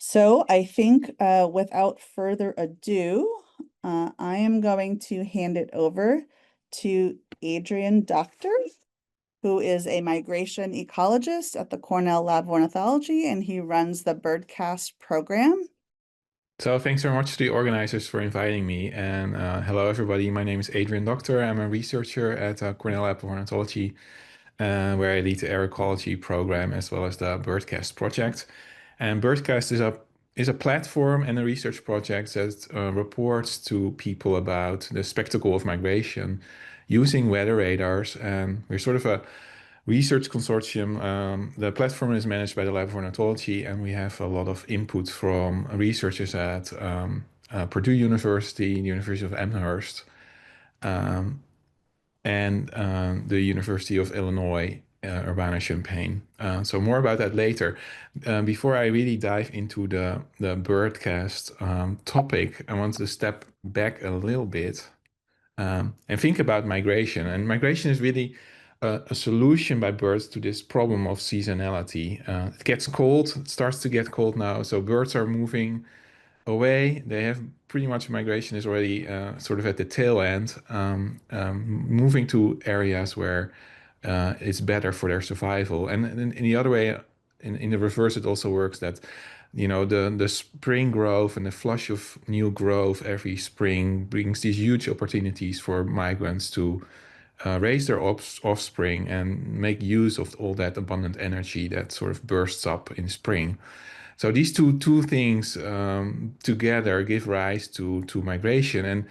So I think without further ado, I am going to hand it over to Adriaan Dokter, who is a migration ecologist at the Cornell Lab of Ornithology, and he runs the BirdCast program. So thanks very much to the organizers for inviting me. And hello, everybody. My name is Adriaan Dokter. I'm a researcher at Cornell Lab of Ornithology, where I lead the air ecology program as well as the BirdCast project. And BirdCast is a platform and a research project that reports to people about the spectacle of migration using weather radars. And we're sort of a research consortium. The platform is managed by the Lab of Ornithology, and we have a lot of input from researchers at Purdue University, the University of Amherst, and the University of Illinois, Urbana-Champaign. So more about that later. Before I really dive into the birdcast topic, I want to step back a little bit and think about migration. And migration is really a solution by birds to this problem of seasonality. It gets cold, it starts to get cold now, so birds are moving away. They have pretty much migration is already sort of at the tail end, moving to areas where it's better for their survival. And in the other way, in the reverse, it also works that, the spring growth and the flush of new growth every spring brings these huge opportunities for migrants to raise their offspring and make use of all that abundant energy that sort of bursts up in spring. So these two things together give rise to migration. And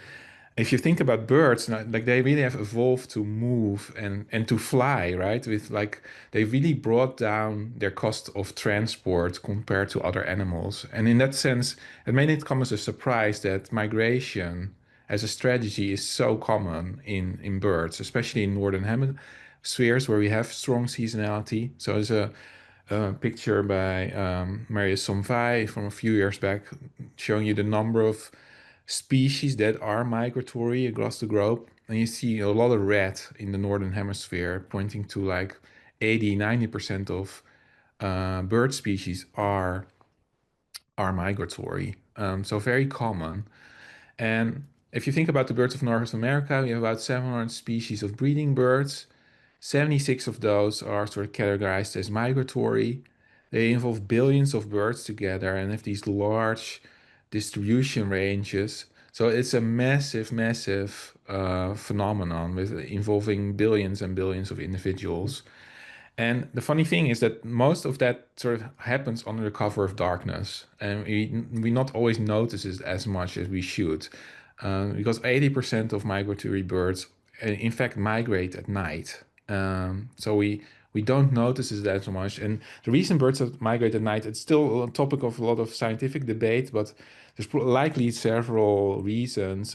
if you think about birds, like they really have evolved to move and to fly, right? With like they really brought down their cost of transport compared to other animals. And in that sense, it made it come as a surprise that migration as a strategy is so common in birds, especially in northern hemispheres where we have strong seasonality. So there's a picture by Marius Somvay from a few years back showing you the number of species that are migratory across the globe. And you see a lot of red in the northern hemisphere, pointing to like 80–90% of bird species are migratory. So very common. And if you think about the birds of North America, we have about 700 species of breeding birds. 76 of those are sort of categorized as migratory. They involve billions of birds together and have these large distribution ranges. So it's a massive, massive phenomenon with involving billions and billions of individuals. And the funny thing is that most of that sort of happens under the cover of darkness, and we not always notice it as much as we should, because 80% of migratory birds, in fact, migrate at night. So we don't notice it that much. And the reason birds that migrate at night, it's still a topic of a lot of scientific debate, but there's likely several reasons.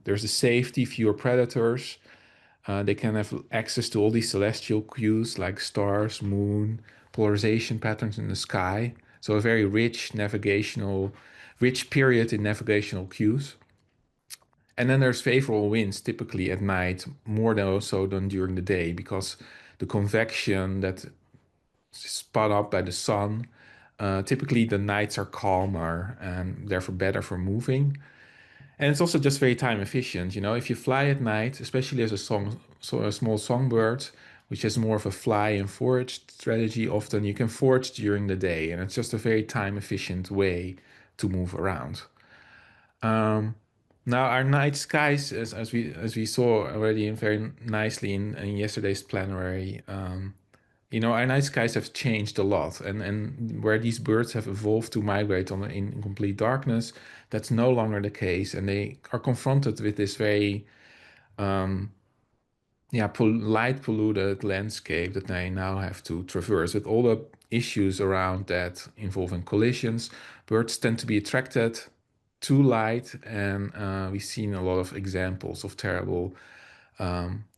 There's the safety, fewer predators. They can have access to all these celestial cues like stars, moon, polarization patterns in the sky. So a very rich period in navigational cues. And then there's favorable winds typically at night, more than also than during the day, because the convection that is spun up by the sun, typically the nights are calmer and therefore better for moving. And it's also just very time efficient. If you fly at night, especially as a small songbird, which has more of a fly and forage strategy, often you can forage during the day, and it's just a very time efficient way to move around. Now our night skies, as we saw already very nicely in yesterday's plenary, our night skies have changed a lot, and where these birds have evolved to migrate in complete darkness, that's no longer the case, and they are confronted with this very light polluted landscape that they now have to traverse with all the issues around that involving collisions. Birds tend to be attracted to light, and we've seen a lot of examples of terrible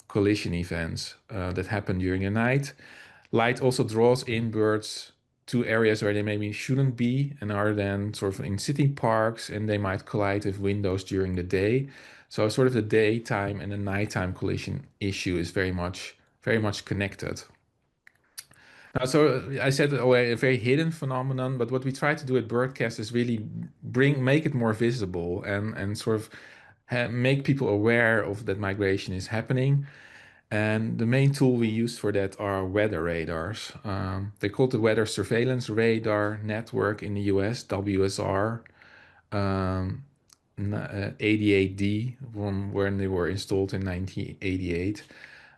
collision events that happen during the night. Light also draws in birds to areas where they maybe shouldn't be and are then sort of in city parks, and they might collide with windows during the day. So sort of the daytime and the nighttime collision issue is very much connected. So I said a very hidden phenomenon, but what we try to do at BirdCast is really make it more visible and sort of make people aware of that migration is happening. And the main tool we use for that are weather radars. They call it the Weather Surveillance Radar Network in the US, WSR. Um, 88D from when they were installed in 1988.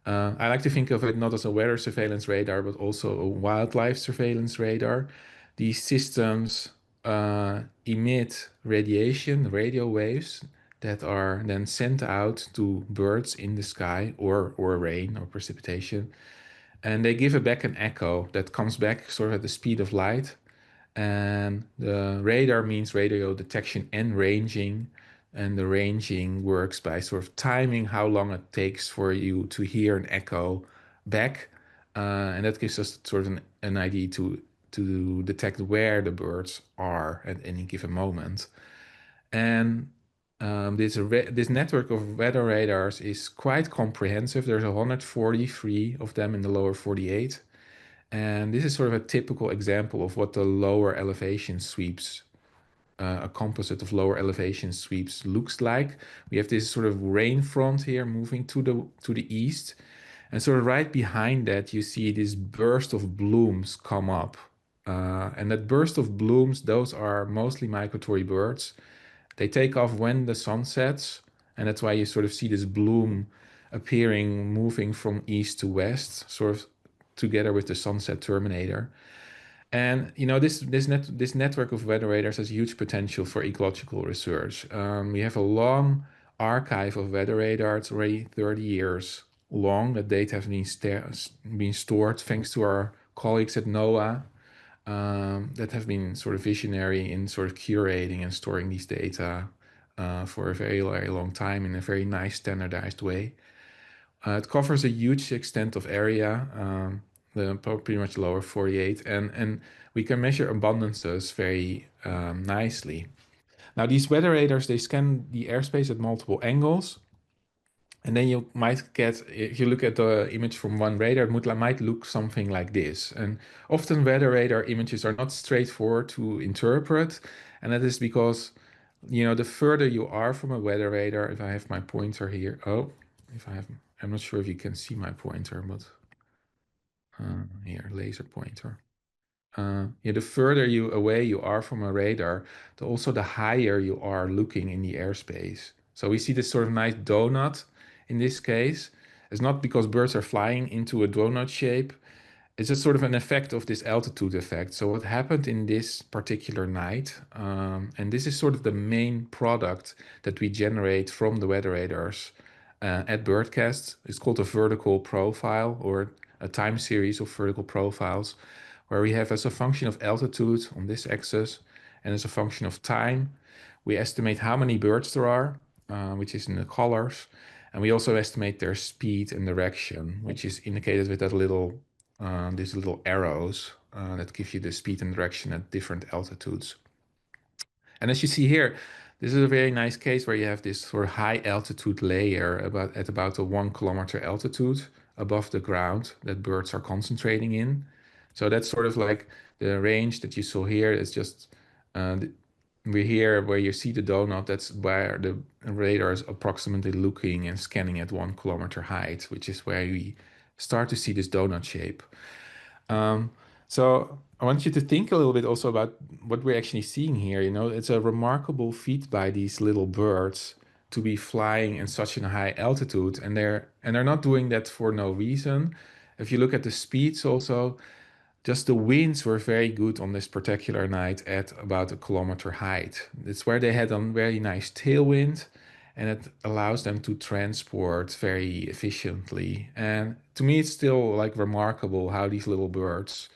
I like to think of it not as a weather surveillance radar, but also a wildlife surveillance radar. These systems emit radiation, radio waves, that are then sent out to birds in the sky or rain or precipitation. And they give back an echo that comes back sort of at the speed of light. And the radar means radio detection and ranging. And the ranging works by sort of timing how long it takes for you to hear an echo back. And that gives us sort of an idea to detect where the birds are at any given moment. And this network of weather radars is quite comprehensive. There's 143 of them in the lower 48. And this is sort of a typical example of what the lower elevation sweeps, a composite of lower elevation sweeps looks like. We have this sort of rain front here moving to the east. And sort of right behind that, you see this burst of blooms come up. And that burst of blooms, those are mostly migratory birds. They take off when the sun sets, and that's why you sort of see this bloom appearing, moving from east to west, sort of together with the sunset terminator. And this network of weather radars has huge potential for ecological research. We have a long archive of weather radar. It's already 30 years long. The data has been stored thanks to our colleagues at NOAA that have been sort of visionary in sort of curating and storing these data for a very, very long time in a very nice standardized way. It covers a huge extent of area, pretty much lower 48, and we can measure abundances very nicely. Now, these weather radars, they scan the airspace at multiple angles. And then you might get, if you look at the image from one radar, might look something like this. And often weather radar images are not straightforward to interpret. And that is because, the further you are from a weather radar, if I have my pointer here, I'm not sure if you can see my pointer, but here, laser pointer. The further away you are from a radar, also the higher you are looking in the airspace. So we see this sort of nice donut in this case. It's not because birds are flying into a donut shape. It's just sort of an effect of this altitude effect. So what happened in this particular night, and this is sort of the main product that we generate from the weather radars at BirdCast. It's called a vertical profile or a time series of vertical profiles where we have as a function of altitude on this axis and as a function of time, we estimate how many birds there are, which is in the colors. And we also estimate their speed and direction, which is indicated with these little arrows that give you the speed and direction at different altitudes. And as you see here, this is a very nice case where you have this sort of high altitude layer at about a 1 kilometer altitude above the ground that birds are concentrating in. So that's sort of like the range that you saw here. It's just we're here where you see the donut. That's where the radar is approximately looking and scanning at 1 kilometer height, which is where we start to see this donut shape. So I want you to think a little bit also about what we're actually seeing here. It's a remarkable feat by these little birds to be flying in such a high altitude, and they're not doing that for no reason. If you look at the speeds also, just the winds were very good on this particular night at about 1 kilometer height. It's where they had a very nice tailwind, and it allows them to transport very efficiently. And to me, it's still like remarkable how these little birds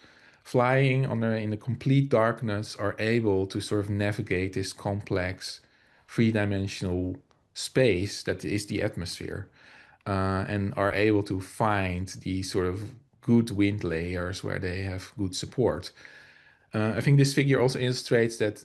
flying in the complete darkness are able to sort of navigate this complex three-dimensional space that is the atmosphere, and are able to find these sort of good wind layers where they have good support. I think this figure also illustrates that,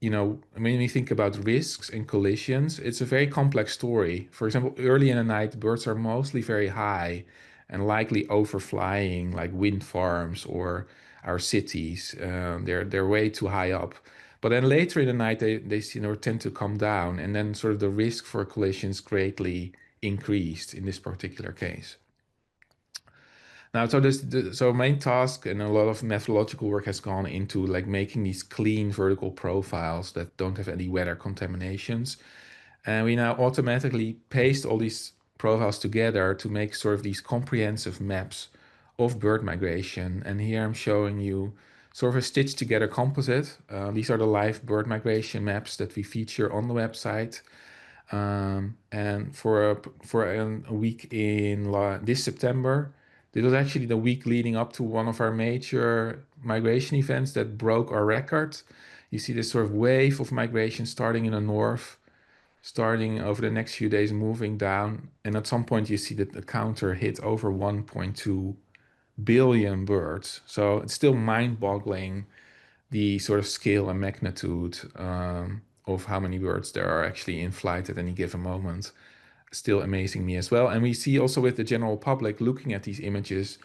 when we think about risks and collisions, it's a very complex story. For example, early in the night, birds are mostly very high, and likely overflying like wind farms or our cities. They're way too high up. But then later in the night, they tend to come down, and then sort of the risk for collisions greatly increased in this particular case. Now, so main task and a lot of methodological work has gone into like making these clean vertical profiles that don't have any weather contaminations. And we now automatically paste all these profiles together to make sort of these comprehensive maps of bird migration. And here I'm showing you sort of a stitched together composite. These are the live bird migration maps that we feature on the website. And for a week in this September, this was actually the week leading up to one of our major migration events that broke our record. You see this sort of wave of migration starting in the north, starting over the next few days, moving down. And at some point, you see that the counter hit over 1.2 billion birds. So it's still mind-boggling the sort of scale and magnitude of how many birds there are actually in flight at any given moment. Still amazing me as well. And we see also with the general public looking at these images,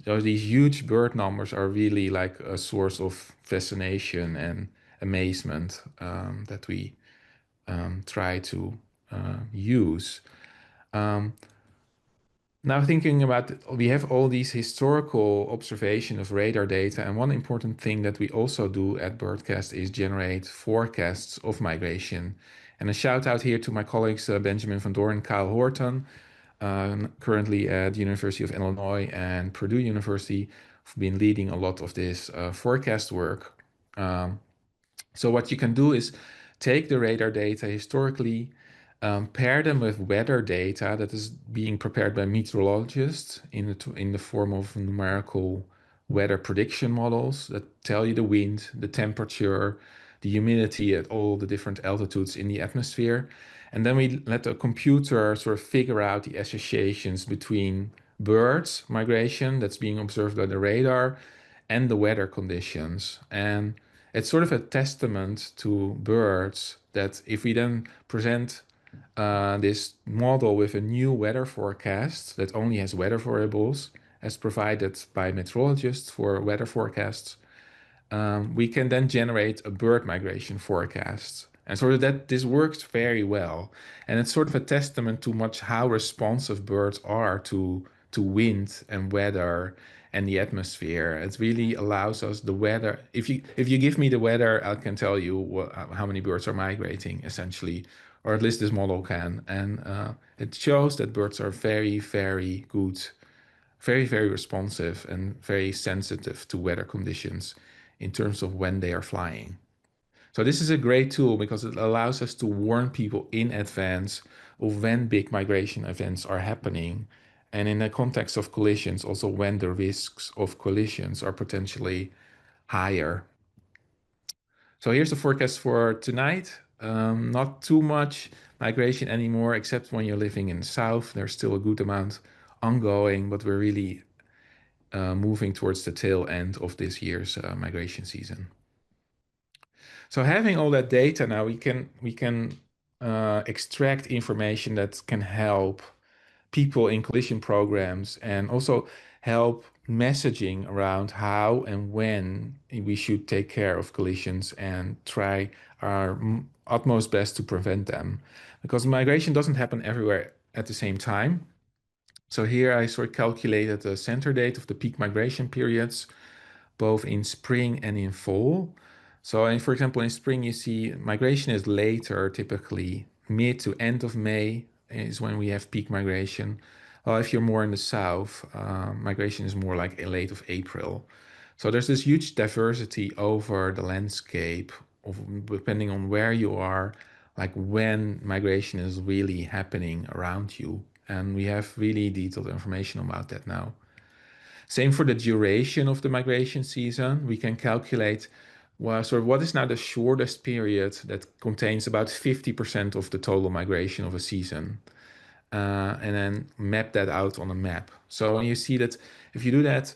these huge bird numbers are really like a source of fascination and amazement that we try to use. Um, Now thinking about, we have all these historical observation of radar data, and one important thing that we also do at BirdCast is generate forecasts of migration. And a shout out here to my colleagues Benjamin van Doorn and Kyle Horton, currently at the University of Illinois and Purdue University, have been leading a lot of this forecast work. So what you can do is take the radar data historically, pair them with weather data that is being prepared by meteorologists in the form of numerical weather prediction models that tell you the wind, the temperature, the humidity at all the different altitudes in the atmosphere. And then we let the computer sort of figure out the associations between birds migration that's being observed by the radar and the weather conditions. And it's sort of a testament to birds that if we then present this model with a new weather forecast that only has weather variables as provided by meteorologists for weather forecasts, we can then generate a bird migration forecast. And sort of that this works very well. And it's sort of a testament to much how responsive birds are to wind and weather and the atmosphere. It really allows us the weather. If you give me the weather, I can tell you how many birds are migrating essentially, or at least this model can. And it shows that birds are very, very good, very, very responsive and very sensitive to weather conditions in terms of when they are flying. So this is a great tool because it allows us to warn people in advance of when big migration events are happening. And in the context of collisions, also when the risks of collisions are potentially higher. So here's the forecast for tonight. Not too much migration anymore, except when you're living in the south. There's still a good amount ongoing, but we're really moving towards the tail end of this year's migration season. So having all that data now, we can extract information that can help people in collision programs and also help messaging around how and when we should take care of collisions and try our utmost best to prevent them. Because migration doesn't happen everywhere at the same time. So here I sort of calculated the center date of the peak migration periods, both in spring and in fall. So, for example, in spring, you see migration is later, typically mid to end of May is when we have peak migration. Well, if you're more in the south, migration is more like late of April. So there's this huge diversity over the landscape of depending on where you are, like when migration is really happening around you. And we have really detailed information about that now. Same for the duration of the migration season. We can calculate well, sort of what is now the shortest period that contains about 50% of the total migration of a season, and then map that out on a map. So you see that if you do that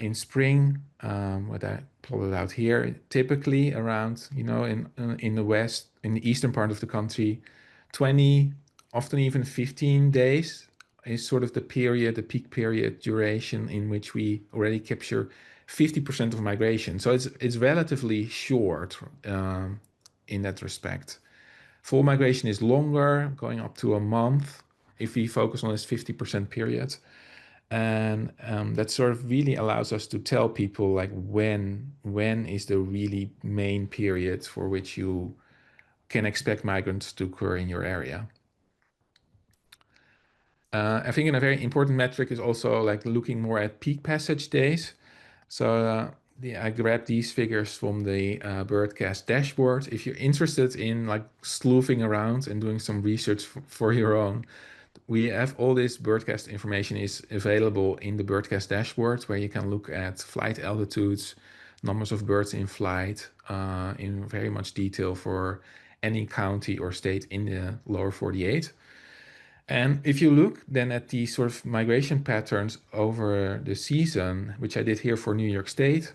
in spring, what I plotted out here, typically around, in the west, in the eastern part of the country, 20, often even 15 days is sort of the period, the peak period duration in which we already capture 50% of migration. So it's relatively short in that respect. Full migration is longer, going up to a month if we focus on this 50% period. And that sort of really allows us to tell people like when is the really main period for which you can expect migrants to occur in your area. I think a very important metric is also like looking more at peak passage days. So I grabbed these figures from the BirdCast dashboard. If you're interested in like sleuthing around and doing some research for your own, we have all this BirdCast information is available in the BirdCast dashboard, where you can look at flight altitudes, numbers of birds in flight in very much detail for any county or state in the lower 48. And if you look then at the sort of migration patterns over the season, which I did here for New York State,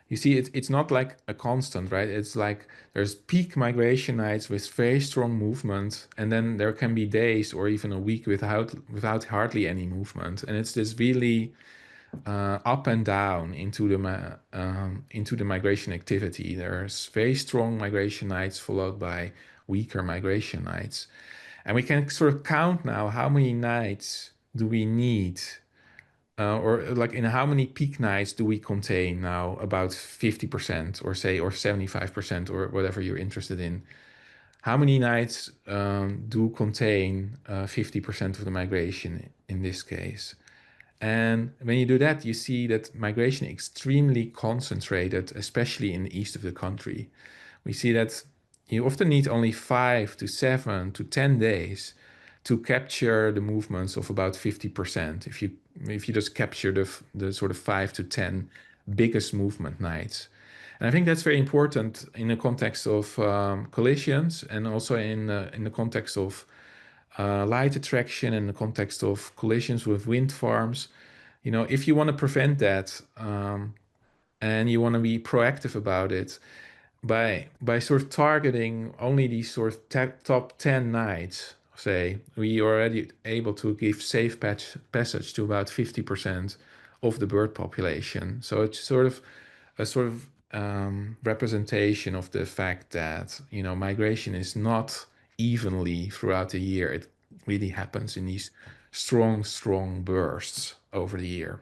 you see it's not like a constant, right? It's like there's peak migration nights with very strong movement, and then there can be days or even a week without hardly any movement. And it's this really up and down into the migration activity. There's very strong migration nights followed by weaker migration nights. And we can sort of count now how many nights do we need, or like in how many peak nights do we contain now about 50% or say, or 75% or whatever you're interested in. How many nights do contain 50% of the migration in this case? And when you do that, you see that migration extremely concentrated, especially in the east of the country. We see that you often need only 5 to 7 to 10 days to capture the movements of about 50%. If you just capture the sort of 5 to 10 biggest movement nights. And I think that's very important in the context of collisions, and also in the context of light attraction, in the context of collisions with wind farms. You know, if you want to prevent that, and you want to be proactive about it, by sort of targeting only these sort of top 10 nights, say, we are already able to give safe passage to about 50% of the bird population. So it's sort of a representation of the fact that, you know, migration is not evenly throughout the year. It really happens in these strong bursts over the year.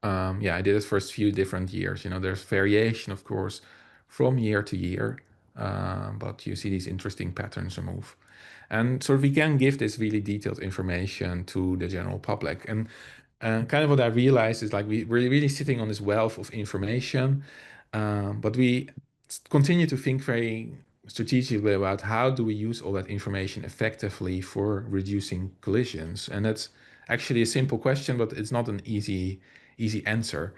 Yeah, I did it for a few different years. You know, there's variation, of course, from year to year, but you see these interesting patterns move. And so we can give this really detailed information to the general public. And kind of what I realized is like we're really sitting on this wealth of information, but we continue to think very strategically about how do we use all that information effectively for reducing collisions. And that's actually a simple question, but it's not an easy answer.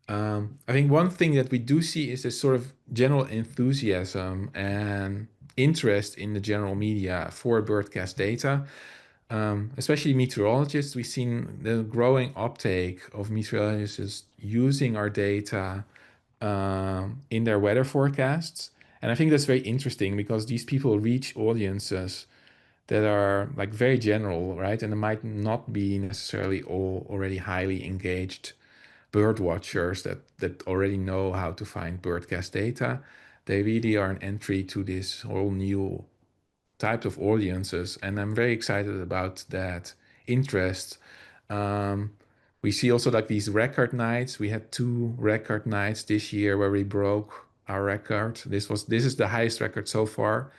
I think one thing that we do see is this sort of general enthusiasm and interest in the general media for BirdCast data. Especially meteorologists, we've seen the growing uptake of meteorologists using our data in their weather forecasts. And I think that's very interesting because these people reach audiences that are like very general, right? And it might not be necessarily all already highly engaged bird watchers that already know how to find BirdCast data. They really are an entry to this whole new type of audiences, and I'm very excited about that interest. We see also like these record nights. We had 2 record nights this year where we broke our record. This is the highest record so far,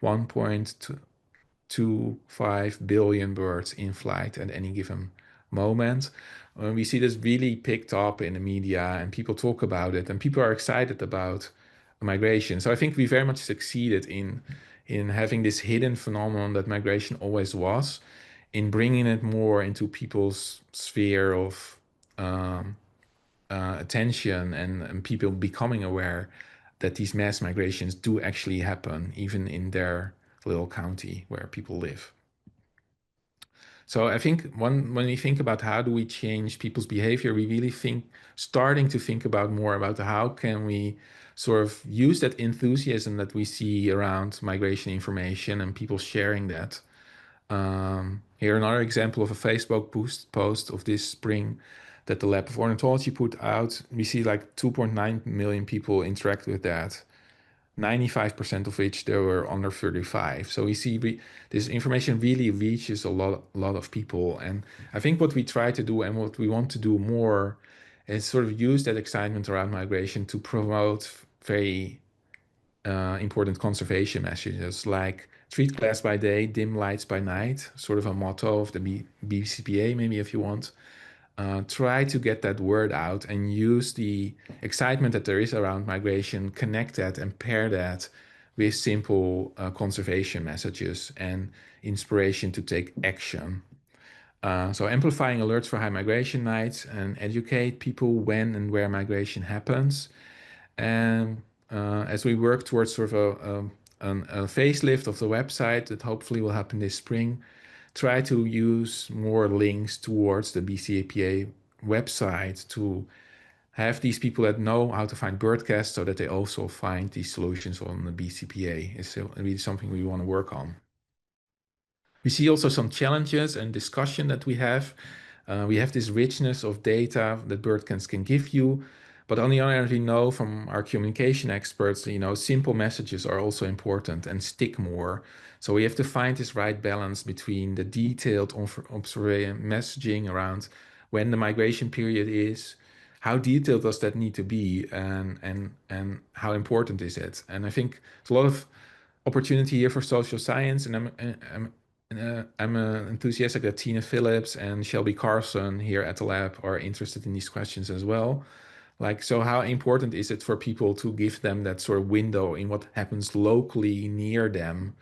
1.25 billion birds in flight at any given moment. We see this really picked up in the media, and people talk about it, and people are excited about migration. So I think we very much succeeded in having this hidden phenomenon that migration always was, in bringing it more into people's sphere of attention, and people becoming aware that these mass migrations do actually happen, even in their little county where people live. So I think when we think about how do we change people's behavior, we really starting to think about more about how can we sort of use that enthusiasm that we see around migration information and people sharing that, Here another example of a Facebook post of this spring that the Lab of Ornithology put out. We see like 2.9 million people interact with that. 95% of which they were under 35. So we see this information really reaches a lot of people. And I think what we try to do and what we want to do more is sort of use that excitement around migration to promote very important conservation messages like treat glass by day, dim lights by night, sort of a motto of the BCPA, maybe if you want. Try to get that word out and use the excitement that there is around migration, connect that and pair that with simple conservation messages and inspiration to take action. So amplifying alerts for high migration nights and educate people when and where migration happens. And as we work towards sort of a facelift of the website that hopefully will happen this spring, try to use more links towards the BCAPA website to have these people that know how to find BirdCasts so that they also find these solutions on the BCPA. It's really something we want to work on. We see also some challenges and discussion that we have. We have this richness of data that BirdCasts can give you, but on the other hand, we know from our communication experts, simple messages are also important and stick more. So we have to find this right balance between the detailed observation messaging around when the migration period is, how detailed does that need to be, and how important is it? And I think there's a lot of opportunity here for social science, and I'm enthusiastic that Tina Phillips and Shelby Carson here at the lab are interested in these questions as well. Like, so how important is it for people to give them that sort of window in what happens locally near them?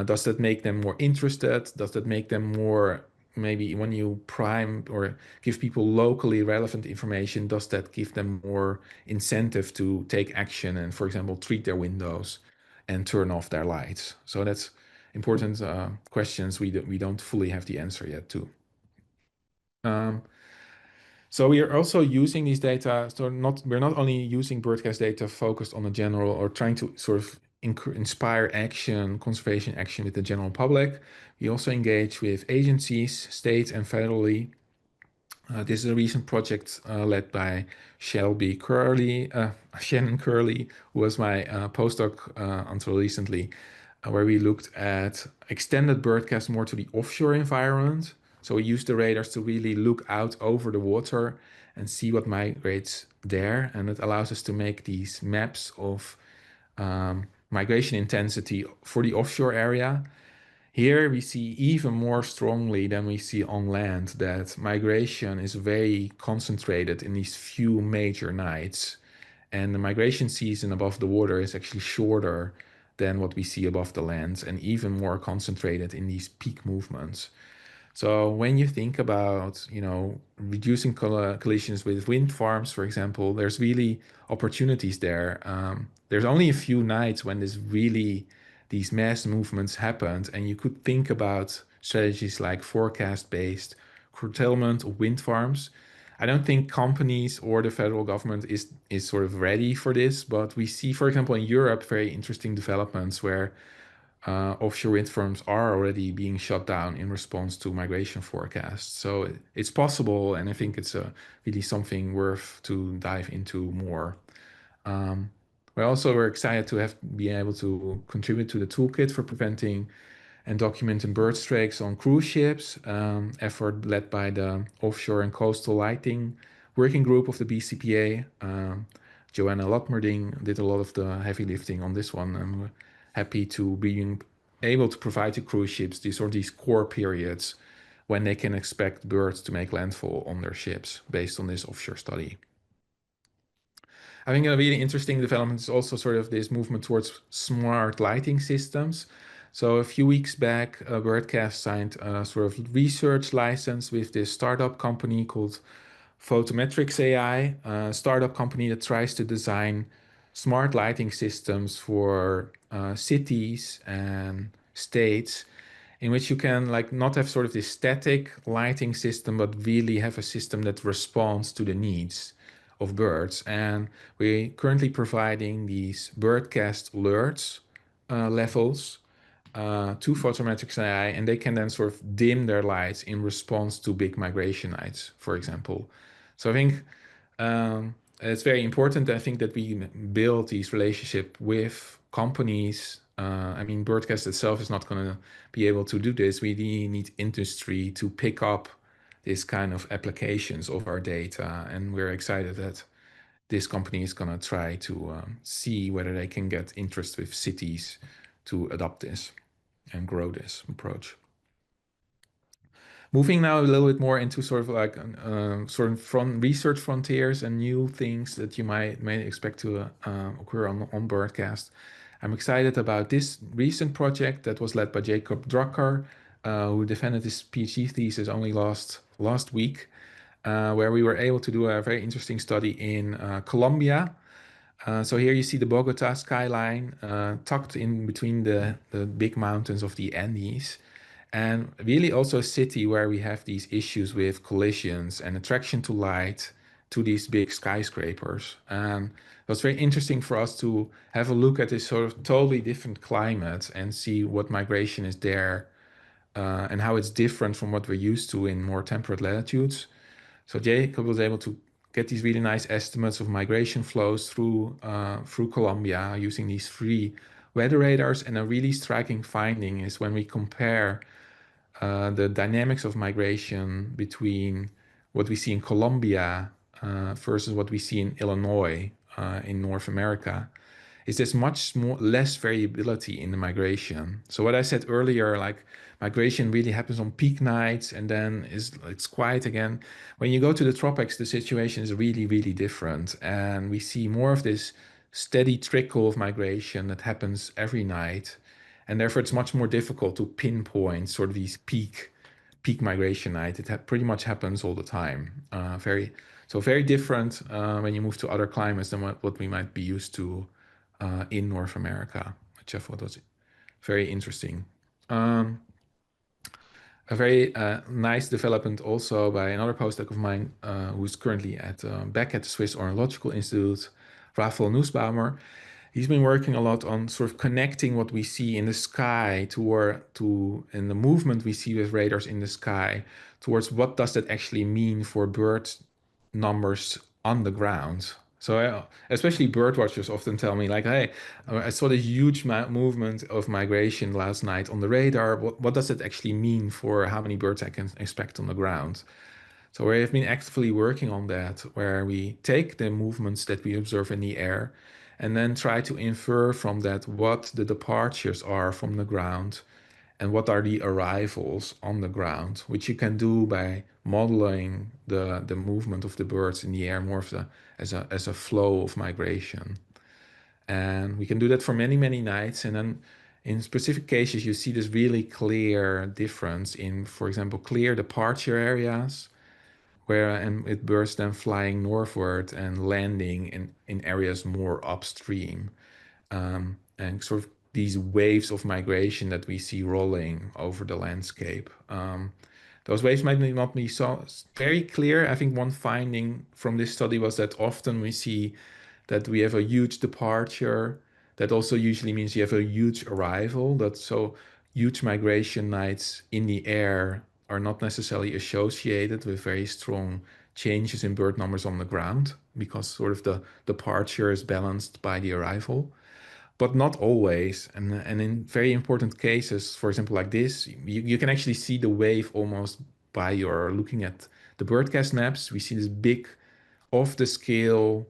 Does that make them more interested? Does that make them more, maybe when you prime or give people locally relevant information, does that give them more incentive to take action and, for example, treat their windows and turn off their lights? So that's important questions we don't fully have the answer yet to. So we are also using these data. So we're not only using BirdCast data focused on the general or trying to sort of inspire action, conservation action with the general public. We also engage with agencies, state and federally. This is a recent project led by Shelby Curley, Shannon Curley, who was my postdoc until recently, where we looked at extended BirdCast more to the offshore environment. So we used the radars to really look out over the water and see what migrates there. And it allows us to make these maps of migration intensity for the offshore area. Here we see even more strongly than we see on land that migration is very concentrated in these few major nights. And the migration season above the water is actually shorter than what we see above the land and even more concentrated in these peak movements. So when you think about, reducing collisions with wind farms, for example, there's really opportunities there. There's only a few nights when these mass movements happened, and you could think about strategies like forecast-based curtailment of wind farms. I don't think companies or the federal government is sort of ready for this, but we see, for example, in Europe, very interesting developments where offshore wind farms are already being shut down in response to migration forecasts. So it's possible, and I think it's really something worth to dive into more. We're excited to have been able to contribute to the toolkit for preventing and documenting bird strikes on cruise ships, effort led by the Offshore and Coastal Lighting Working Group of the BCPA. Joanna Lotmerding did a lot of the heavy lifting on this one, and we're happy to be able to provide to cruise ships these core periods when they can expect birds to make landfall on their ships based on this offshore study. I think a really interesting development is also sort of this movement towards smart lighting systems. So a few weeks back, BirdCast signed a sort of research license with this startup company called Photometrics AI, a startup company that tries to design smart lighting systems for cities and states in which you can not have sort of this static lighting system, but really have a system that responds to the needs of birds. And we're currently providing these BirdCast alerts levels to photometrics AI, and they can then sort of dim their lights in response to big migration nights, for example. So I think it's very important, I think, that we build these relationship with companies. I mean, BirdCast itself is not going to be able to do this. We really need industry to pick up this kind of applications of our data, and we're excited that this company is going to try to see whether they can get interest with cities to adopt this and grow this approach. Moving now a little bit more into sort of like sort of from research frontiers and new things that you may expect to occur on BirdCast. I'm excited about this recent project that was led by Jacob Drucker, who defended his PhD thesis only last week, where we were able to do a very interesting study in Colombia. So here you see the Bogota skyline tucked in between the big mountains of the Andes. And really also a city where we have these issues with collisions and attraction to light to these big skyscrapers. And it was very interesting for us to have a look at this sort of totally different climate and see what migration is there and how it's different from what we're used to in more temperate latitudes. So Jacob was able to get these really nice estimates of migration flows through Colombia using these free weather radars. And a really striking finding is when we compare the dynamics of migration between what we see in Colombia versus what we see in Illinois in North America, is there's much less variability in the migration. So what I said earlier, like migration really happens on peak nights and then it's quiet again. When you go to the tropics, the situation is really, really different. And we see more of this steady trickle of migration that happens every night. And therefore it's much more difficult to pinpoint sort of these peak migration night. It pretty much happens all the time. Very different when you move to other climates than what we might be used to in North America, which I thought was very interesting. A very nice development also by another postdoc of mine who's currently back at the Swiss Ornithological Institute, Raphael Nussbaumer. He's been working a lot on sort of connecting what we see in the sky and the movement we see with radars in the sky towards what does that actually mean for bird numbers on the ground. So especially bird watchers often tell me like, hey, I saw this huge movement of migration last night on the radar. What does it actually mean for how many birds I can expect on the ground? So we have been actively working on that, where we take the movements that we observe in the air and then try to infer from that what the departures are from the ground and what are the arrivals on the ground, which you can do by modeling the movement of the birds in the air more of as a flow of migration. And we can do that for many, many nights. And then in specific cases, you see this really clear difference in, for example, clear departure areas with birds then flying northward and landing in areas more upstream. And sort of these waves of migration that we see rolling over the landscape. Those waves might not be so very clear. I think one finding from this study was that often we see that we have a huge departure. That also usually means you have a huge arrival. So huge migration nights in the air are not necessarily associated with very strong changes in bird numbers on the ground because sort of the departure is balanced by the arrival, but not always. And in very important cases, for example, like this, you can actually see the wave almost by your looking at the BirdCast maps. We see this big off the scale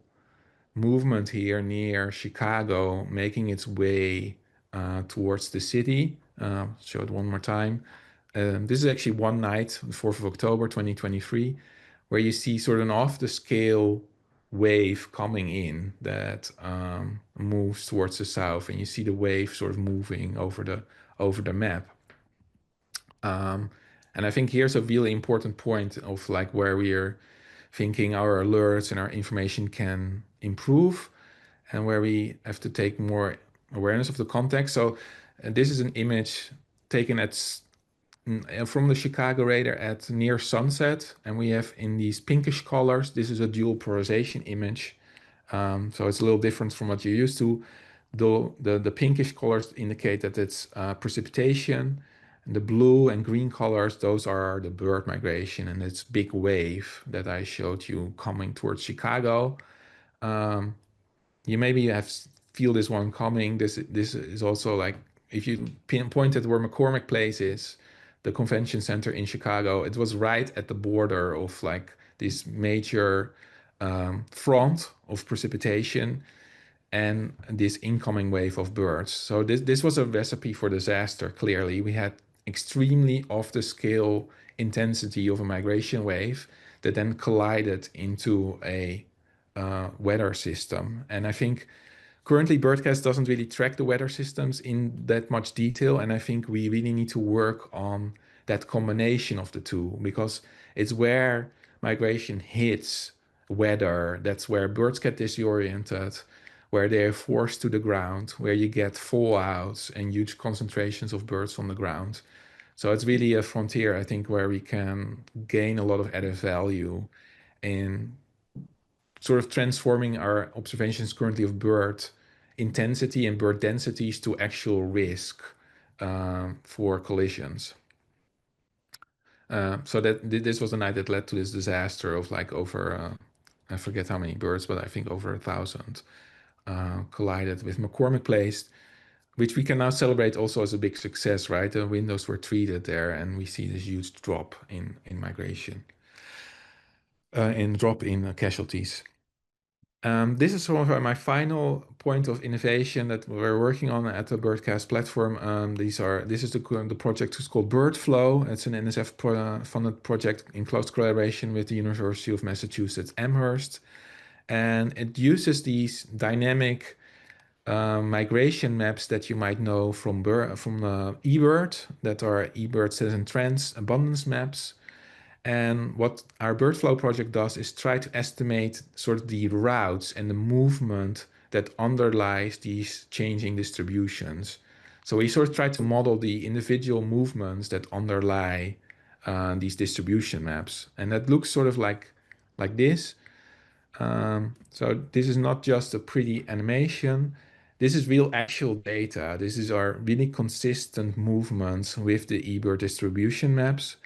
movement here near Chicago making its way towards the city. Show it one more time. This is actually one night, the 4th of October 2023, where you see sort of an off the scale wave coming in that moves towards the south, and you see the wave sort of moving over the map. And I think here's a really important point of like where we are thinking our alerts and our information can improve and where we have to take more awareness of the context. So this is an image taken from the Chicago radar at near sunset, and we have in these pinkish colors, this is a dual polarization image. So it's a little different from what you're used to. the pinkish colors indicate that it's precipitation. And the blue and green colors, those are the bird migration and this big wave that I showed you coming towards Chicago. Um, you maybe have feel this one coming. This is also like if you pinpointed where McCormick Place is, the convention center in Chicago, it was right at the border of like this major front of precipitation and this incoming wave of birds. So this was a recipe for disaster. Clearly, we had extremely off the scale intensity of a migration wave that then collided into a weather system. And I think currently BirdCast doesn't really track the weather systems in that much detail, and I think we really need to work on that combination of the two because it's where migration hits weather, that's where birds get disoriented, where they're forced to the ground, where you get fallouts and huge concentrations of birds on the ground. So it's really a frontier, I think, where we can gain a lot of added value in sort of transforming our observations currently of bird intensity and bird densities to actual risk for collisions. So that this was the night that led to this disaster of like over, I forget how many birds, but I think over 1,000 collided with McCormick Place, which we can now celebrate also as a big success, right? The windows were treated there, and we see this huge drop in migration, in drop in casualties. This is sort of my final point of innovation that we're working on at the BirdCast platform. This is the project is called BirdFlow. It's an NSF funded project in close collaboration with the University of Massachusetts Amherst, and it uses these dynamic migration maps that you might know from eBird, that are eBird Citizen Trends abundance maps. And what our BirdFlow project does is try to estimate sort of the routes and the movement that underlies these changing distributions. So we sort of try to model the individual movements that underlie these distribution maps. And that looks sort of like this. So this is not just a pretty animation. This is real actual data. This is our really consistent movements with the eBird distribution maps.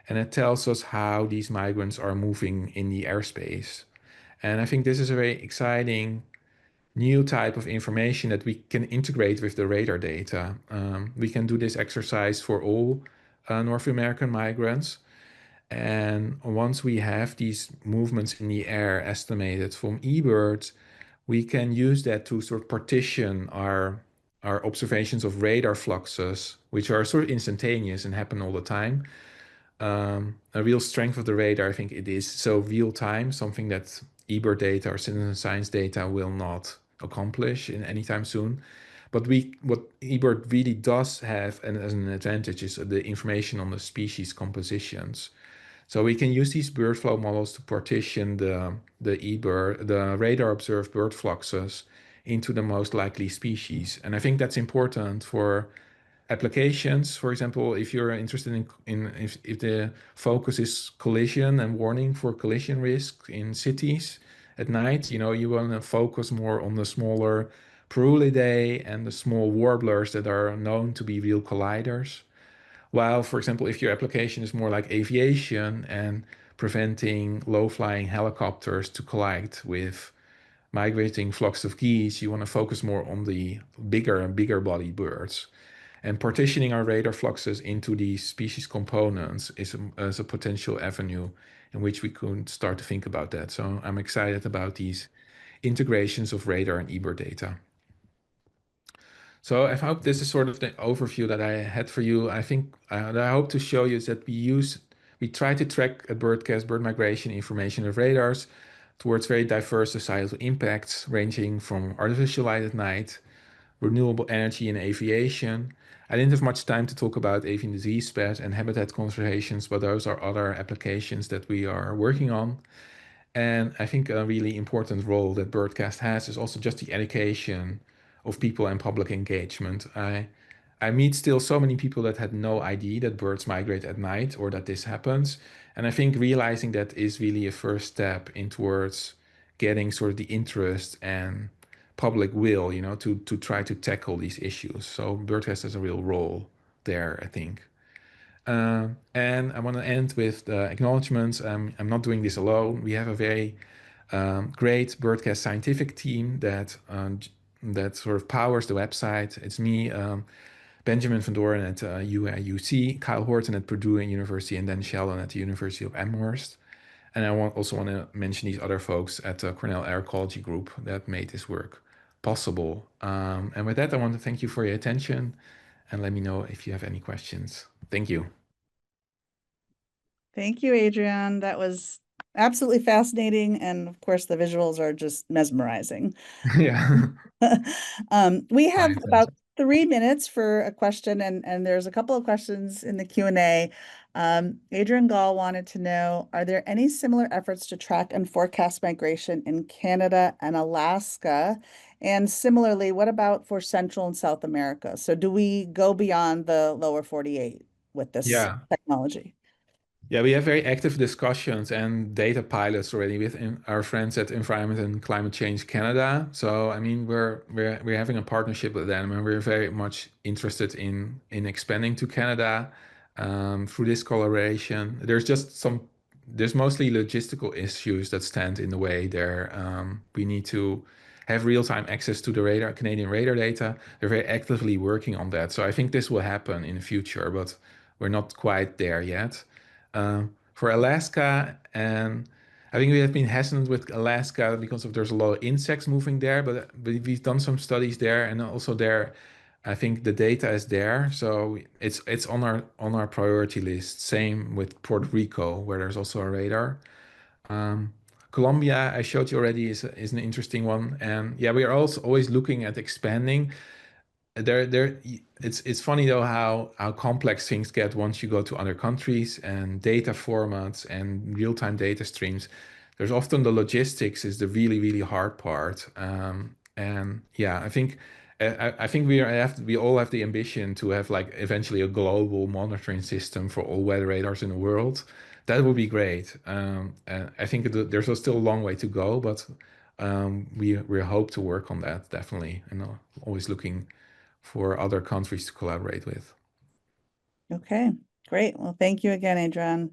And it tells us how these migrants are moving in the airspace. And I think this is a very exciting new type of information that we can integrate with the radar data. We can do this exercise for all North American migrants. And once we have these movements in the air estimated from eBirds, we can use that to sort of partition our observations of radar fluxes, which are sort of instantaneous and happen all the time. A real strength of the radar, I think it is so real time, something that eBird data or citizen science data will not accomplish in anytime soon. But what eBird really does have and as an advantage is the information on the species compositions. So we can use these bird flow models to partition the radar observed bird fluxes into the most likely species. And I think that's important for applications. For example, if you're interested if the focus is collision and warning for collision risk in cities at night, you want to focus more on the smaller Parulidae and the small warblers that are known to be real colliders. While, for example, if your application is more like aviation and preventing low-flying helicopters to collide with migrating flocks of geese, you want to focus more on the bigger and bigger body birds. And partitioning our radar fluxes into these species components is a potential avenue in which we could start to think about that. So I'm excited about these integrations of radar and eBird data. So I hope this is sort of the overview that I had for you. I think that I hope to show you is that we try to track a BirdCast bird migration information of radars towards very diverse societal impacts, ranging from artificial light at night, renewable energy and aviation. I didn't have much time to talk about avian disease spread and habitat conservations, but those are other applications that we are working on. And I think a really important role that BirdCast has is also just the education of people and public engagement. I meet still so many people that had no idea that birds migrate at night or that this happens. And I think realizing that is really a first step in towards getting sort of the interest and public will, to try to tackle these issues. So BirdCast has a real role there, I think. And I want to end with the acknowledgements. I'm not doing this alone. We have a very great BirdCast scientific team that sort of powers the website. It's me, Benjamin van Doorn at UIUC, Kyle Horton at Purdue University, and Dan Sheldon at the University of Amherst. And I also want to mention these other folks at the Cornell Ecology Group that made this work possible. And with that, I want to thank you for your attention and let me know if you have any questions. Thank you. Thank you, Adriaan. That was absolutely fascinating. And of course, the visuals are just mesmerizing. Yeah. We have Fine, thanks. about 3 minutes for a question, and there's a couple of questions in the Q&A. Adrian Gall wanted to know, are there any similar efforts to track and forecast migration in Canada and Alaska? And similarly, what about for Central and South America? So do we go beyond the lower 48 with this Yeah. technology? Yeah, we have very active discussions and data pilots already with our friends at Environment and Climate Change Canada. So, I mean, we're having a partnership with them, and we're very much interested in expanding to Canada through this collaboration. There's mostly logistical issues that stand in the way there. We need to have real-time access to the Canadian radar data. They're very actively working on that. So I think this will happen in the future, but we're not quite there yet. For Alaska, and I think we have been hesitant with Alaska because there's a lot of insects moving there, but we've done some studies there, and also there, I think the data is there, so it's on our priority list. Same with Puerto Rico, where there's also a radar. Um, Colombia, I showed you already, is an interesting one, and yeah, we are also always looking at expanding. It's funny though how complex things get once you go to other countries and data formats and real-time data streams. There's often the logistics is the really hard part. And yeah, I think we all have the ambition to have like eventually a global monitoring system for all weather radars in the world. That would be great. And I think there's still a long way to go, but we hope to work on that definitely, and always looking for other countries to collaborate with. Okay, great. Well, thank you again, Adriaan.